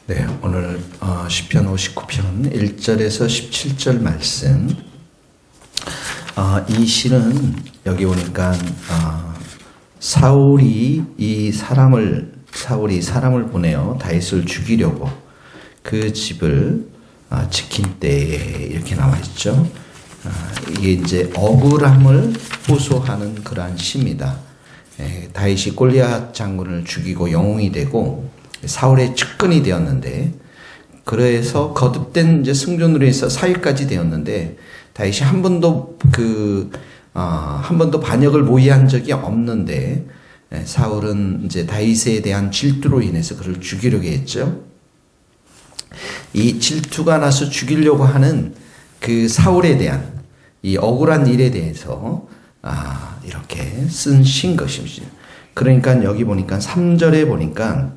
네, 오늘 시편 59편 1절에서 17절 말씀. 이 시는 여기 오니까 사울이 사람을 보내어 다윗을 죽이려고 그 집을 지킨 때에 이렇게 나와 있죠. 이게 이제 억울함을 호소하는 그러한 시입니다. 다윗이 골리앗 장군을 죽이고 영웅이 되고 사울의 측근이 되었는데, 그래서 거듭된 이제 승전으로 해서 사위까지 되었는데, 다윗이 한 번도 반역을 모의한 적이 없는데, 사울은 이제 다윗에 대한 질투로 인해서 그를 죽이려고 했죠. 이 질투가 나서 죽이려고 하는 그 사울에 대한 이 억울한 일에 대해서 이렇게 쓴 시인 것입니다. 그러니까 여기 보니까 3절에 보니까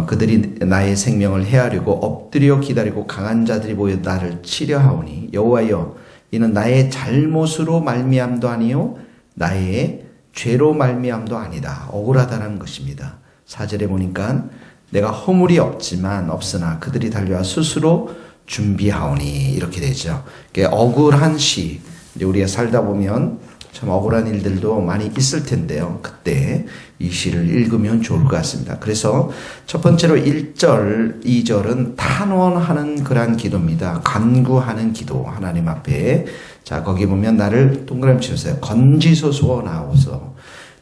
그들이 나의 생명을 해하려고 엎드려 기다리고 강한 자들이 모여 나를 치려하오니 여호와여, 이는 나의 잘못으로 말미암도 아니요 나의 죄로 말미암도 아니다. 억울하다는 것입니다. 4절에 보니까 내가 허물이 없으나 그들이 달려와 스스로 준비하오니 이렇게 되죠. 억울한 시, 우리가 살다 보면 참 억울한 일들도 많이 있을 텐데요. 그때 이 시를 읽으면 좋을 것 같습니다. 그래서 첫 번째로 1절, 2절은 탄원하는 그러한 기도입니다. 간구하는 기도, 하나님 앞에. 자, 거기 보면 나를 동그라미 치셨어요. 건지소서 나오소,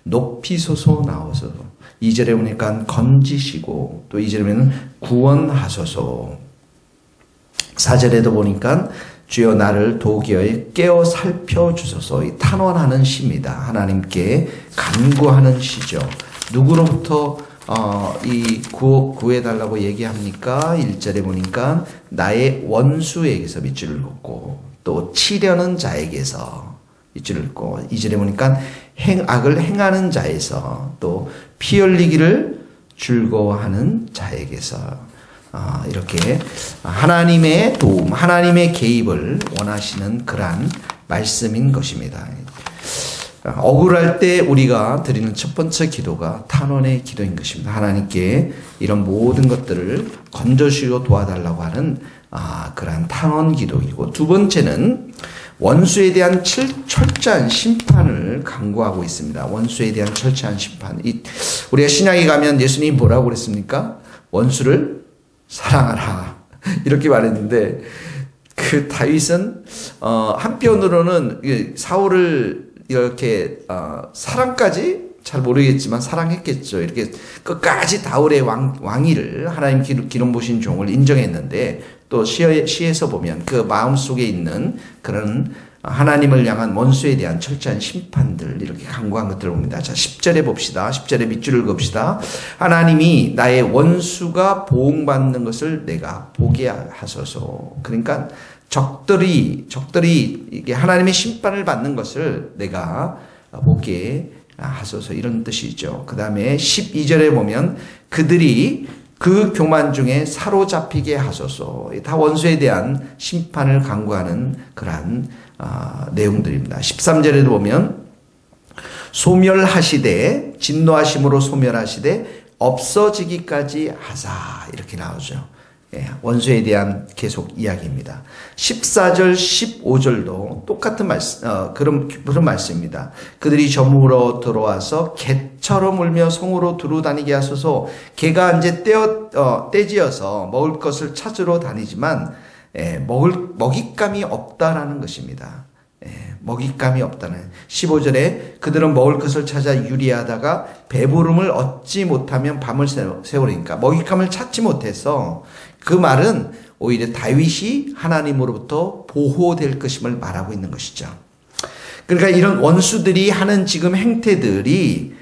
높이소서 나오소. 2절에 보니까 건지시고, 또 2절에 보면 구원하소서. 4절에도 보니까 주여 나를 도기어이 깨어 살펴주소서. 이 탄원하는 시입니다. 하나님께 간구하는 시죠. 누구로부터 구해달라고 얘기합니까? 1절에 보니까 나의 원수에게서 밑줄을 긋고, 또 치려는 자에게서 밑줄을 긋고, 2절에 보니까 악을 행하는 자에서, 또 피 흘리기를 즐거워하는 자에게서, 이렇게 하나님의 도움, 하나님의 개입을 원하시는 그러한 말씀인 것입니다. 억울할 때 우리가 드리는 첫 번째 기도가 탄원의 기도인 것입니다. 하나님께 이런 모든 것들을 건져주시고 도와달라고 하는 그러한 탄원 기도이고, 두 번째는 원수에 대한 철저한 심판을 강구하고 있습니다. 원수에 대한 철저한 심판. 우리가 신약에 가면 예수님이 뭐라고 그랬습니까? 원수를 사랑하라 이렇게 말했는데, 그 다윗은 한편으로는 사울을 이렇게 사랑까지 잘 모르겠지만 사랑했겠죠. 이렇게 끝까지 다윗의 왕위를 하나님 기름 부으신 종을 인정했는데, 또 시에서 보면 그 마음속에 있는 그런 하나님을 향한 원수에 대한 철저한 심판들, 이렇게 강구한 것들을 봅니다. 자, 10절에 봅시다. 10절에 밑줄을 그읍시다. 하나님이 나의 원수가 보응받는 것을 내가 보게 하소서. 그러니까 적들이 이게 하나님의 심판을 받는 것을 내가 보게 하소서, 이런 뜻이죠. 그 다음에 12절에 보면 그들이 그 교만 중에 사로잡히게 하소서. 다 원수에 대한 심판을 강구하는 그러한 내용들입니다. 13절에도 보면 소멸하시되, 진노하심으로 소멸하시되 없어지기까지 하사, 이렇게 나오죠. 원수에 대한 계속 이야기입니다. 14절, 15절도 똑같은 그런 말씀입니다. 그들이 저물어 들어와서 개처럼 울며 성으로 두루 다니게 하소서. 개가 이제 떼지어서 먹을 것을 찾으러 다니지만 먹잇감이 없다라는 것입니다. 먹잇감이 없다는. 15절에 그들은 먹을 것을 찾아 유리하다가 배부름을 얻지 못하면 밤을 새우니까, 먹잇감을 찾지 못해서, 그 말은 오히려 다윗이 하나님으로부터 보호될 것임을 말하고 있는 것이죠. 그러니까 이런 원수들이 하는 지금 행태들이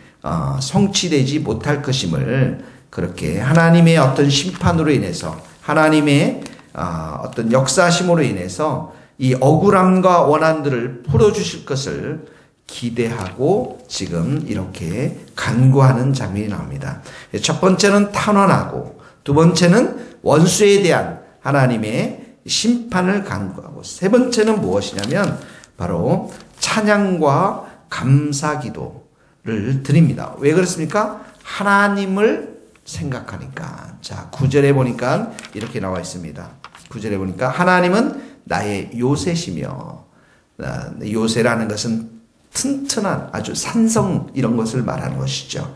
성취되지 못할 것임을, 그렇게 하나님의 어떤 심판으로 인해서, 하나님의 어떤 역사심으로 인해서 이 억울함과 원한들을 풀어주실 것을 기대하고 지금 이렇게 간구하는 장면이 나옵니다. 첫 번째는 탄원하고, 두 번째는 원수에 대한 하나님의 심판을 간구하고, 세 번째는 무엇이냐면 바로 찬양과 감사 기도를 드립니다. 왜 그렇습니까? 하나님을 생각하니까. 자, 9절에 보니까 이렇게 나와 있습니다. 9절에 보니까 하나님은 나의 요새시며, 요새라는 것은 튼튼한 아주 산성 이런 것을 말하는 것이죠.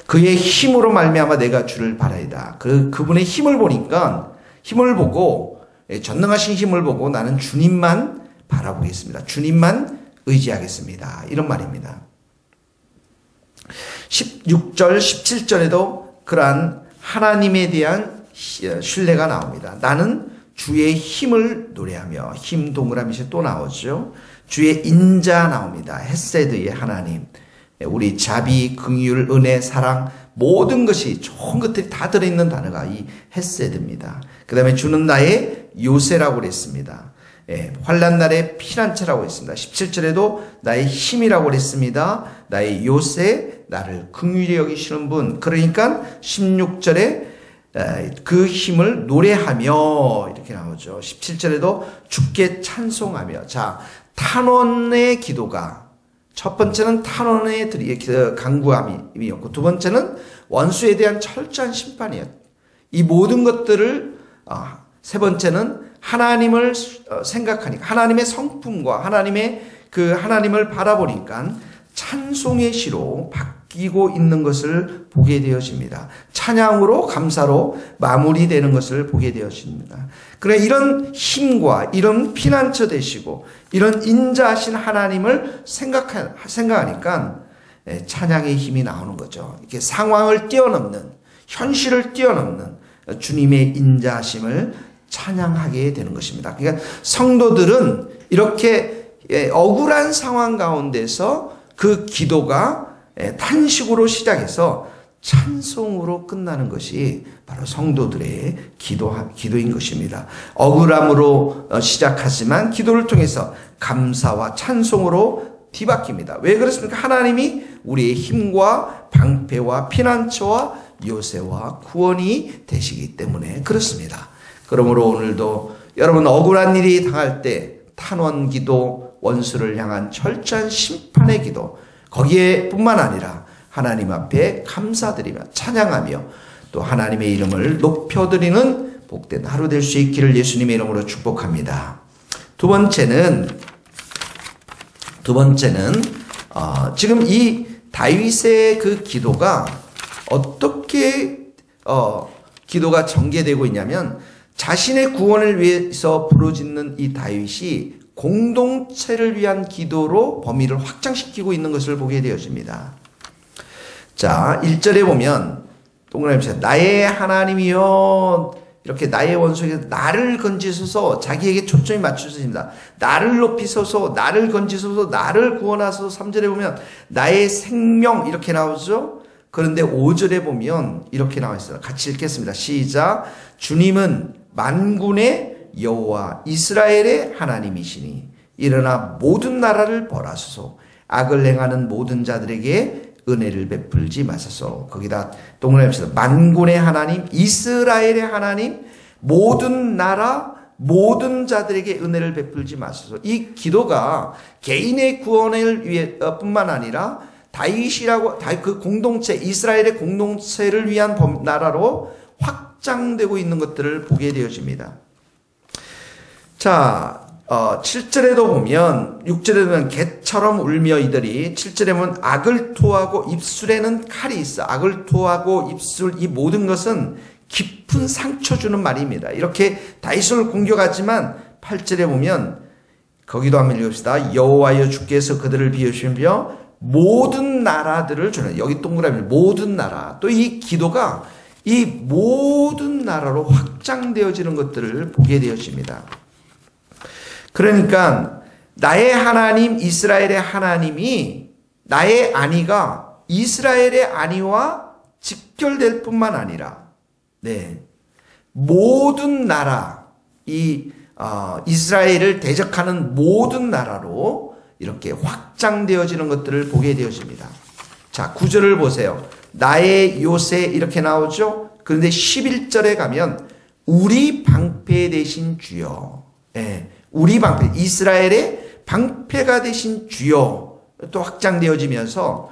그의 힘으로 말미암아 내가 주를 바라이다. 그분의 힘을 보니까, 힘을 보고, 전능하신 힘을 보고 나는 주님만 바라보겠습니다. 주님만 의지하겠습니다. 이런 말입니다. 16절, 17절에도 그러한 하나님에 대한 신뢰가 나옵니다. 나는 주의 힘을 노래하며, 힘 동그라미시 또 나오죠. 주의 인자 나옵니다. 헤세드의 하나님. 우리 자비, 긍휼, 은혜, 사랑 모든 것이 좋은 것들이 다 들어있는 단어가 이 헤세드입니다. 그 다음에 주는 나의 요새라고 그랬습니다. 환난 날의 피난처라고 했습니다. 17절에도 나의 힘이라고 그랬습니다. 나의 요새, 나를 긍휼히 여기시는 분. 그러니까 16절에 그 힘을 노래하며 이렇게 나오죠. 17절에도 주께 찬송하며. 자, 탄원의 기도가 첫 번째는 탄원의 간구함이었고, 두 번째는 원수에 대한 철저한 심판이었고, 이 모든 것들을 세 번째는 하나님을 생각하니까, 하나님의 성품과 하나님을 바라보니까 찬송의 시로 바뀌고 있는 것을 보게 되어집니다. 찬양으로, 감사로 마무리되는 것을 보게 되어집니다. 그래, 이런 힘과 이런 피난처 되시고 이런 인자하신 하나님을 생각하니까 찬양의 힘이 나오는 거죠. 이렇게 상황을 뛰어넘는, 현실을 뛰어넘는 주님의 인자하심을 찬양하게 되는 것입니다. 그러니까 성도들은 이렇게 억울한 상황 가운데서 그 기도가 탄식으로 시작해서 찬송으로 끝나는 것이 바로 성도들의 기도인 것입니다. 억울함으로 시작하지만 기도를 통해서 감사와 찬송으로 뒤바뀝니다. 왜 그렇습니까? 하나님이 우리의 힘과 방패와 피난처와 요새와 구원이 되시기 때문에 그렇습니다. 그러므로 오늘도 여러분 억울한 일이 당할 때 탄원 기도, 원수를 향한 철저한 심판의 기도, 거기에 뿐만 아니라 하나님 앞에 감사드리며 찬양하며 또 하나님의 이름을 높여드리는 복된 하루 될 수 있기를 예수님의 이름으로 축복합니다. 두 번째는 지금 이 다윗의 그 기도가 어떻게 기도가 전개되고 있냐면, 자신의 구원을 위해서 부르짖는 이 다윗이 공동체를 위한 기도로 범위를 확장시키고 있는 것을 보게 되어집니다. 자, 1절에 보면 동그라미 나의 하나님이여, 이렇게 나의 원수에게 나를 건지소서, 자기에게 초점이 맞춰집니다. 나를 높이소서, 나를 건지소서, 나를 구원하소서. 3절에 보면 나의 생명 이렇게 나오죠. 그런데 5절에 보면 이렇게 나와 있어요. 같이 읽겠습니다. 시작. 주님은 만군의 여호와 이스라엘의 하나님이시니 일어나 모든 나라를 벌하소서. 악을 행하는 모든 자들에게 은혜를 베풀지 마소서. 거기다 동그라미 쳐서 만군의 하나님, 이스라엘의 하나님, 모든 나라, 모든 자들에게 은혜를 베풀지 마소서. 이 기도가 개인의 구원을 위해 뿐만 아니라 다윗이라고 그 공동체, 이스라엘의 공동체를 위한 나라로 확장되고 있는 것들을 보게 되어집니다. 자, 7절에도 보면, 6절에 보면 개처럼 울며 이들이, 7절에 보면 악을 토하고 입술에는 칼이 있어. 악을 토하고 입술, 이 모든 것은 깊은 상처 주는 말입니다. 이렇게 다윗을 공격하지만 8절에 보면 거기도 한번 읽읍시다. 여호와여 주께서 그들을 비우시며 모든 나라들을 주는, 여기 동그라미 모든 나라. 또 이 기도가 이 모든 나라로 확장되어지는 것들을 보게 되어집니다. 그러니까 나의 하나님 이스라엘의 하나님이 나의 안위가 이스라엘의 안위와 직결될 뿐만 아니라 모든 나라, 이스라엘을 대적하는 모든 나라로 이렇게 확장되어지는 것들을 보게 되어집니다. 자, 9절을 보세요. 나의 요새 이렇게 나오죠. 그런데 11절에 가면 우리 방패 되신 주여, 우리 방패, 이스라엘의 방패가 되신 주여 또 확장되어지면서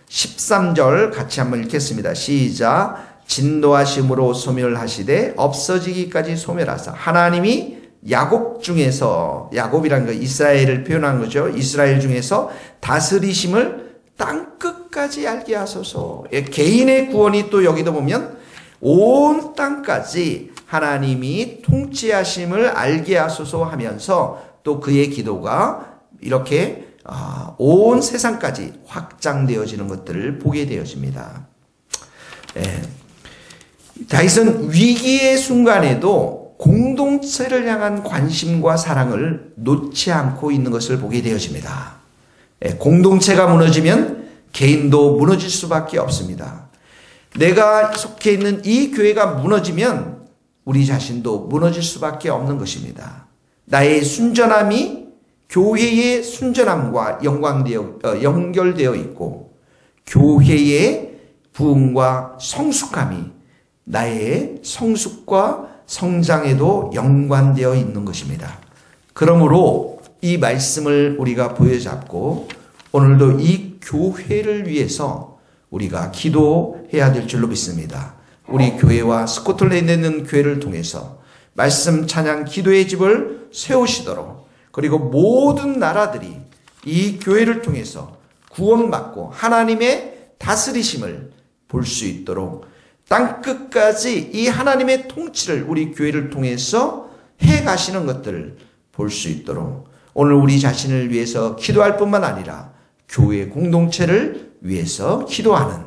13절 같이 한번 읽겠습니다. 시작. 진노하심으로 소멸하시되 없어지기까지 소멸하사 하나님이 야곱 중에서, 야곱이라는 거 이스라엘을 표현한 거죠. 이스라엘 중에서 다스리심을 땅끝까지 알게 하소서. 개인의 구원이 또 여기도 보면 온 땅까지 하나님이 통치하심을 알게 하소서 하면서 또 그의 기도가 이렇게 온 세상까지 확장되어지는 것들을 보게 되어집니다. 다윗은 위기의 순간에도 공동체를 향한 관심과 사랑을 놓지 않고 있는 것을 보게 되어집니다. 공동체가 무너지면 개인도 무너질 수밖에 없습니다. 내가 속해 있는 이 교회가 무너지면 우리 자신도 무너질 수밖에 없는 것입니다. 나의 순전함이 교회의 순전함과 연결되어 있고 교회의 부흥과 성숙함이 나의 성숙과 성장에도 연관되어 있는 것입니다. 그러므로 이 말씀을 우리가 부여잡고 오늘도 이 교회를 위해서 우리가 기도해야 될 줄로 믿습니다. 우리 교회와 스코틀랜드에 있는 교회를 통해서 말씀 찬양 기도의 집을 세우시도록, 그리고 모든 나라들이 이 교회를 통해서 구원받고 하나님의 다스리심을 볼 수 있도록 땅끝까지 이 하나님의 통치를 우리 교회를 통해서 해 가시는 것들을 볼 수 있도록 오늘 우리 자신을 위해서 기도할 뿐만 아니라 교회 공동체를 위해서 기도하는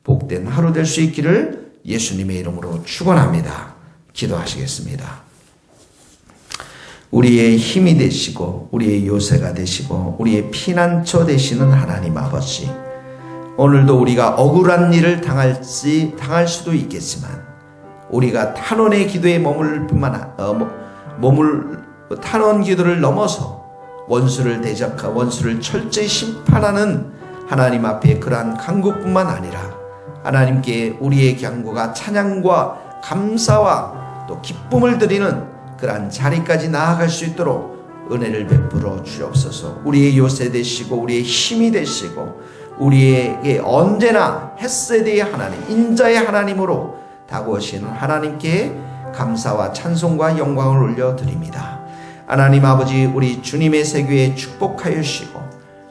복된 하루 될 수 있기를 예수님의 이름으로 축원합니다. 기도하시겠습니다. 우리의 힘이 되시고 우리의 요새가 되시고 우리의 피난처 되시는 하나님 아버지, 오늘도 우리가 억울한 일을 당할 수도 있겠지만 우리가 탄원의 기도에 머물 뿐만 탄원 기도를 넘어서 원수를 대적하고 원수를 철저히 심판하는 하나님 앞에 그러한 간구뿐만 아니라 하나님께 우리의 간구가 찬양과 감사와 또 기쁨을 드리는 그러한 자리까지 나아갈 수 있도록 은혜를 베풀어 주옵소서. 우리의 요새 되시고 우리의 힘이 되시고 우리에게 언제나 헷세대의 하나님, 인자의 하나님으로 다가오시는 하나님께 감사와 찬송과 영광을 올려드립니다. 하나님 아버지, 우리 주님의 세교에 축복하여 주시고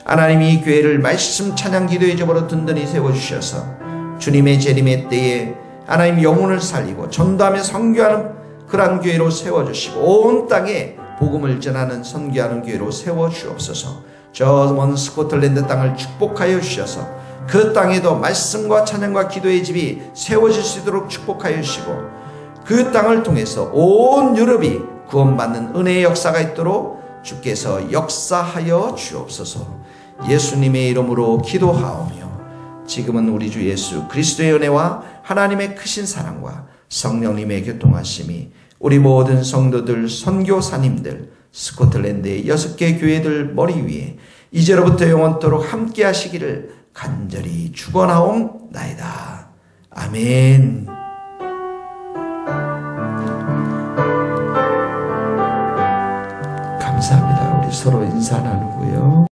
하나님이 이 교회를 말씀 찬양 기도의 집으로 든든히 세워주셔서 주님의 재림의 때에 하나님 영혼을 살리고 전도하며 선교하는 그러한 교회로 세워주시고 온 땅에 복음을 전하는 선교하는 교회로 세워주옵소서. 저 먼 스코틀랜드 땅을 축복하여 주셔서 그 땅에도 말씀과 찬양과 기도의 집이 세워질 수 있도록 축복하여 주시고 그 땅을 통해서 온 유럽이 구원받는 은혜의 역사가 있도록 주께서 역사하여 주옵소서. 예수님의 이름으로 기도하오며 지금은 우리 주 예수 그리스도의 은혜와 하나님의 크신 사랑과 성령님의 교통하심이 우리 모든 성도들, 선교사님들, 스코틀랜드의 6개 교회들 머리 위에 이제로부터 영원토록 함께 하시기를 간절히 축원하옵나이다. 아멘. 감사합니다. 우리 서로 인사 나누고요.